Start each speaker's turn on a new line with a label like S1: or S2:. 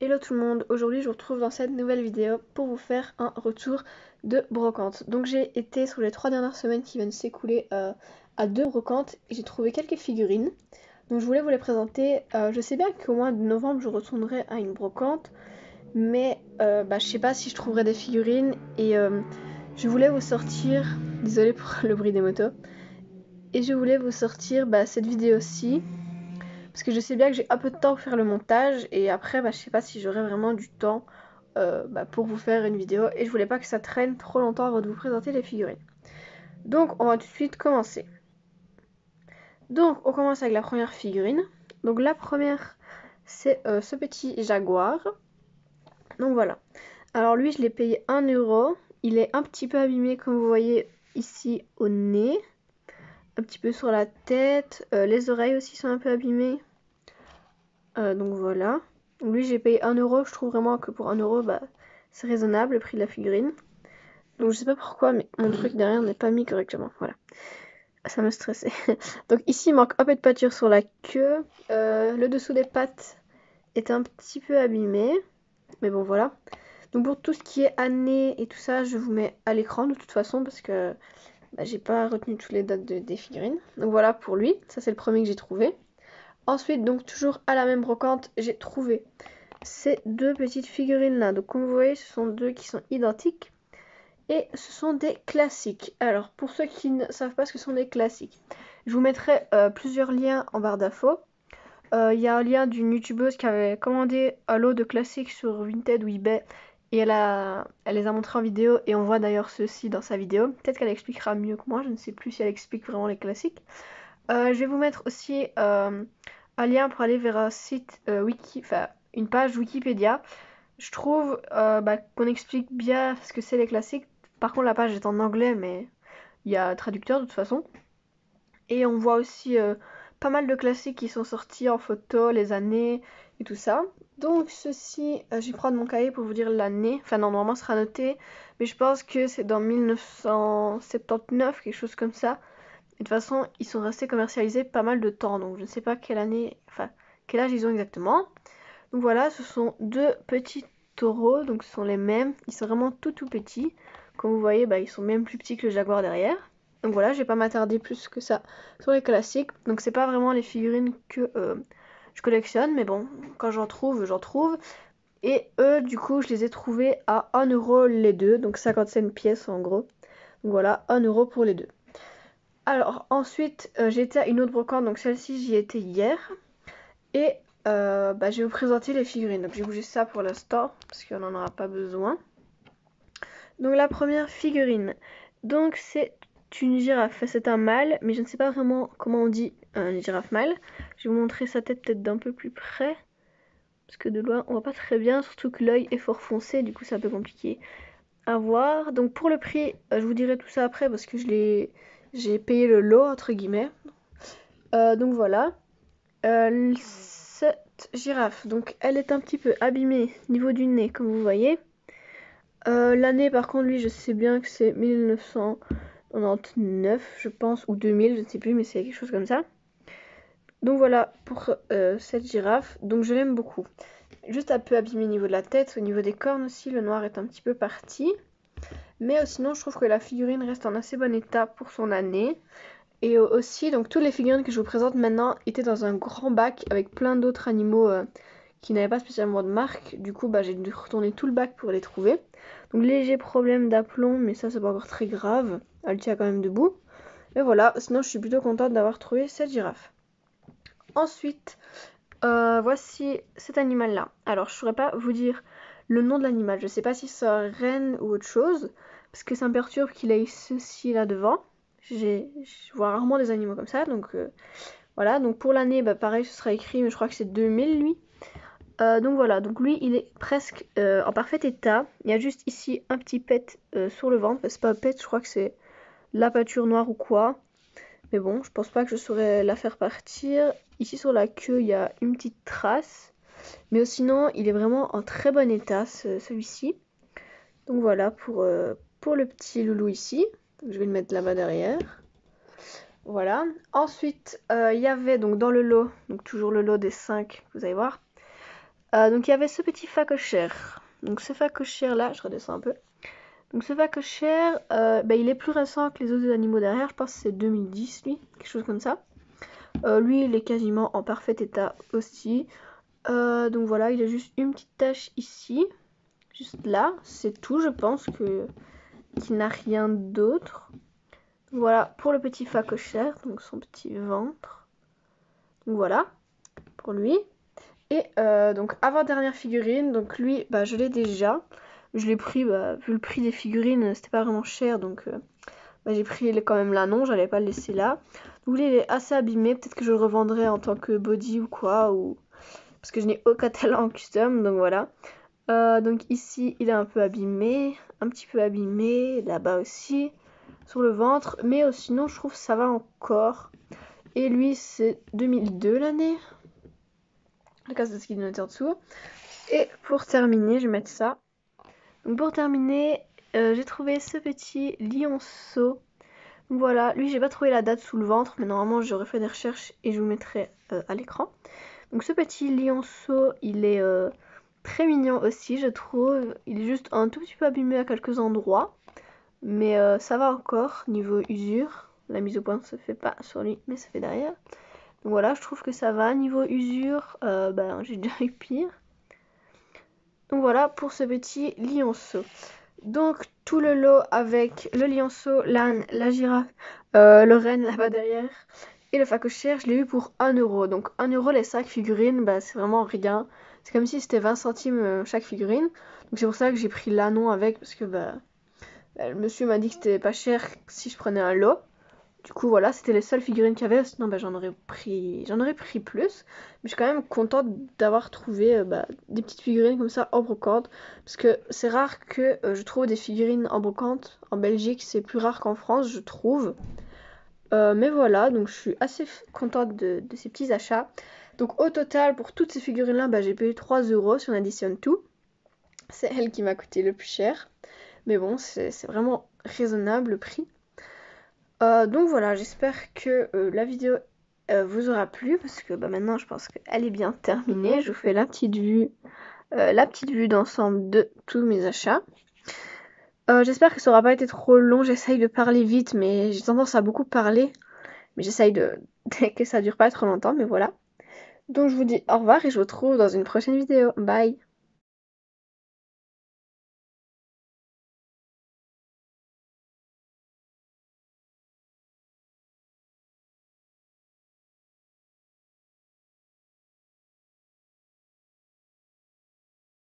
S1: Hello tout le monde, aujourd'hui je vous retrouve dans cette nouvelle vidéo pour vous faire un retour de brocante. Donc j'ai été sur les 3 dernières semaines qui viennent s'écouler à 2 brocantes et j'ai trouvé quelques figurines. Donc je voulais vous les présenter. Je sais bien qu'au mois de novembre je retournerai à une brocante, mais je sais pas si je trouverai des figurines et je voulais vous sortir, désolée pour le bruit des motos, et je voulais vous sortir cette vidéo-ci. Parce que je sais bien que j'ai un peu de temps pour faire le montage et après je sais pas si j'aurai vraiment du temps pour vous faire une vidéo et je voulais pas que ça traîne trop longtemps avant de vous présenter les figurines. Donc on va tout de suite commencer. Donc on commence avec la première figurine. Donc la première c'est ce petit jaguar. Donc voilà. Alors lui je l'ai payé 1€. Il est un petit peu abîmé comme vous voyez ici au nez. Un petit peu sur la tête. Les oreilles aussi sont un peu abîmées. Donc voilà. Lui j'ai payé 1€, je trouve vraiment que pour 1€, c'est raisonnable le prix de la figurine. Donc je sais pas pourquoi, mais mon truc derrière n'est pas mis correctement, voilà. Ça me stressait. Donc ici il manque un peu de pâture sur la queue. Le dessous des pattes est un petit peu abîmé. Mais bon voilà. Donc pour tout ce qui est année et tout ça, je vous mets à l'écran de toute façon parce que j'ai pas retenu toutes les dates des figurines. Donc voilà pour lui, ça c'est le premier que j'ai trouvé. Ensuite, donc toujours à la même brocante, j'ai trouvé ces deux petites figurines là. Donc comme vous voyez, ce sont deux qui sont identiques et ce sont des classiques. Alors pour ceux qui ne savent pas ce que sont des classiques, je vous mettrai plusieurs liens en barre d'infos. Il y a un lien d'une youtubeuse qui avait commandé un lot de classiques sur Vinted ou eBay et elle les a montrés en vidéo et on voit d'ailleurs ceci dans sa vidéo. Peut-être qu'elle expliquera mieux que moi, je ne sais plus si elle explique vraiment les classiques. Je vais vous mettre aussi un lien pour aller vers un site une page Wikipédia. Je trouve qu'on explique bien ce que c'est les classiques. Par contre, la page est en anglais, mais il y a un traducteur de toute façon. Et on voit aussi pas mal de classiques qui sont sortis en photo, les années et tout ça. Donc ceci, je vais prendre mon cahier pour vous dire l'année. Enfin non, normalement ce sera noté, mais je pense que c'est dans 1979, quelque chose comme ça. Et de toute façon, ils sont restés commercialisés pas mal de temps, donc je ne sais pas quelle année, enfin quel âge ils ont exactement. Donc voilà, ce sont deux petits taureaux, donc ce sont les mêmes. Ils sont vraiment tout petits. Comme vous voyez, ils sont même plus petits que le jaguar derrière. Donc voilà, je vais pas m'attarder plus que ça sur les classiques. Donc c'est pas vraiment les figurines que je collectionne, mais bon, quand j'en trouve, j'en trouve. Et eux, du coup, je les ai trouvés à 1€ les deux, donc 55 pièces en gros. Donc voilà, 1€ pour les deux. Alors ensuite, j'ai été à une autre brocante, donc celle-ci j'y étais hier. Et je vais vous présenter les figurines. Donc j'ai bougé ça pour l'instant, parce qu'on n'en aura pas besoin. Donc la première figurine, donc c'est une girafe. C'est un mâle, mais je ne sais pas vraiment comment on dit une girafe mâle. Je vais vous montrer sa tête peut-être d'un peu plus près. Parce que de loin, on voit pas très bien, surtout que l'œil est fort foncé, du coup c'est un peu compliqué à voir. Donc pour le prix, je vous dirai tout ça après parce que j'ai payé le lot entre guillemets. Donc voilà. Cette girafe, donc elle est un petit peu abîmée au niveau du nez, comme vous voyez. L'année, par contre, lui, je sais bien que c'est 1999, je pense, ou 2000, je ne sais plus, mais c'est quelque chose comme ça. Donc voilà pour cette girafe. Donc je l'aime beaucoup. Juste un peu abîmée au niveau de la tête, au niveau des cornes aussi, le noir est un petit peu parti. Mais sinon, je trouve que la figurine reste en assez bon état pour son année. Et aussi, donc toutes les figurines que je vous présente maintenant étaient dans un grand bac avec plein d'autres animaux qui n'avaient pas spécialement de marque. Du coup, j'ai dû retourner tout le bac pour les trouver. Donc léger problème d'aplomb, mais ça c'est pas encore très grave. Elle tient quand même debout. Et voilà, sinon je suis plutôt contente d'avoir trouvé cette girafe. Ensuite, voici cet animal-là. Alors je saurais pas vous dire le nom de l'animal. Je sais pas si c'est un renne ou autre chose, parce que ça me perturbe qu'il ait ceci là devant. Je vois rarement des animaux comme ça, donc voilà. Donc pour l'année, pareil, ce sera écrit, mais je crois que c'est 2000 lui. Donc voilà, donc lui il est presque en parfait état. Il y a juste ici un petit pet sur le ventre. C'est pas un pet, je crois que c'est la pâture noire ou quoi. Mais bon, je pense pas que je saurais la faire partir. Ici sur la queue, il y a une petite trace. Mais sinon, il est vraiment en très bon état, celui-ci. Donc voilà pour le petit loulou ici. Donc, je vais le mettre là-bas derrière. Voilà. Ensuite, il y avait donc dans le lot, donc toujours le lot des 5, vous allez voir. Donc il y avait ce petit phacochère. Donc ce phacochère là, je redescends un peu. Donc ce phacochère, il est plus récent que les autres animaux derrière, je pense que c'est 2010 lui, quelque chose comme ça. Lui il est quasiment en parfait état aussi. Donc voilà, il a juste une petite tache ici, juste là, c'est tout, je pense que qu'il n'a rien d'autre. Voilà pour le petit phacochère, donc son petit ventre. Donc voilà pour lui. Et donc avant-dernière figurine, donc lui, je l'ai déjà. Je l'ai pris, vu le prix des figurines, c'était pas vraiment cher, donc j'ai pris quand même l'anon, j'allais pas le laisser là. Donc lui, il est assez abîmé, peut-être que je le revendrai en tant que body ou quoi, ou parce que je n'ai aucun talent en custom, donc voilà. Donc ici, il est un peu abîmé, un petit peu abîmé, là-bas aussi, sur le ventre, mais sinon, je trouve que ça va encore. Et lui, c'est 2002 l'année. Le cas de ce qu'il note en dessous. Et pour terminer, je vais mettre ça. Donc pour terminer, j'ai trouvé ce petit lionceau. Donc voilà, lui j'ai pas trouvé la date sous le ventre, mais normalement j'aurais fait des recherches et je vous mettrai à l'écran. Donc ce petit lionceau, il est très mignon aussi, je trouve. Il est juste un tout petit peu abîmé à quelques endroits, mais ça va encore niveau usure. La mise au point ne se fait pas sur lui, mais ça fait derrière. Donc voilà, je trouve que ça va. Niveau usure, j'ai déjà eu pire. Donc voilà pour ce petit lionceau. Donc tout le lot avec le lionceau, l'âne, la girafe, le renne là-bas derrière et le phacochère, je l'ai eu pour 1€. Donc 1€ les 5 figurines, c'est vraiment rien. C'est comme si c'était 20 centimes chaque figurine. Donc c'est pour ça que j'ai pris l'anon avec parce que le monsieur m'a dit que c'était pas cher si je prenais un lot. Du coup voilà, c'était les seules figurines qu'il y avait, sinon j'en aurais pris plus. Mais je suis quand même contente d'avoir trouvé des petites figurines comme ça en brocante. Parce que c'est rare que je trouve des figurines en brocante. En Belgique, c'est plus rare qu'en France, je trouve. Mais voilà, donc je suis assez contente de ces petits achats. Donc au total, pour toutes ces figurines-là, j'ai payé 3€ si on additionne tout. C'est elle qui m'a coûté le plus cher. Mais bon, c'est vraiment raisonnable le prix. Donc voilà, j'espère que la vidéo vous aura plu parce que maintenant je pense qu'elle est bien terminée. Je vous fais la petite vue d'ensemble de tous mes achats. J'espère que ça aura pas été trop long. J'essaye de parler vite, mais j'ai tendance à beaucoup parler. Mais j'essaye que ça dure pas trop longtemps, mais voilà. Donc je vous dis au revoir et je vous retrouve dans une prochaine vidéo. Bye!